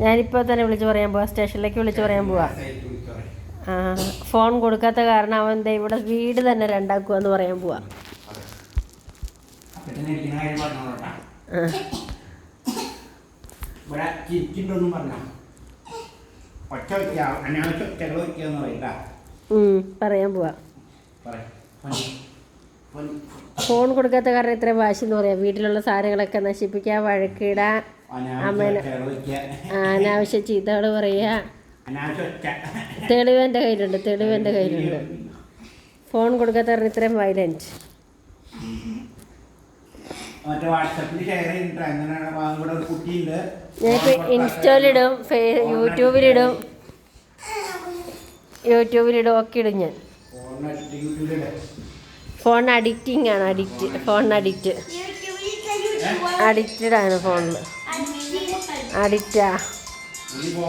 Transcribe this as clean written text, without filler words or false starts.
ഞാനിപ്പോൾ തന്നെ വിളിച്ച് പറയാൻ പോവാ, സ്റ്റേഷനിലേക്ക് വിളിച്ച് പറയാൻ പോവാ. ഫോൺ കൊടുക്കാത്ത കാരണം അവൻ ഇവിടെ വീട് തന്നെ രണ്ടാക്കുക എന്ന് പറയാൻ പോവാ. പറയാൻ പോവാ. ഫോൺ കൊടുക്കാത്ത കാരണം ഇത്രയും വാശി എന്ന് പറയാം. വീട്ടിലുള്ള സാധനങ്ങളൊക്കെ നശിപ്പിക്കുക, വഴക്കിടാൻ, അമ്മേനെ അനാവശ്യ ചീത്തകൾ പറയുക. തെളിവ് എൻ്റെ കയ്യിലുണ്ട്. ഫോൺ കൊടുക്കാത്ത കാരണം ഇത്രയും വയലൻറ്റ്. ഞാനിപ്പോൾ ഇൻസ്റ്റയിലിടും, യൂട്യൂബിലിടും ഒക്കെ ഇടും ഞാൻ. ഫോൺ അഡിക്റ്റിംഗ് ആണ്. അഡിക്റ്റഡ് ആണ് ഫോണിൽ. അഡിക്റ്റാ.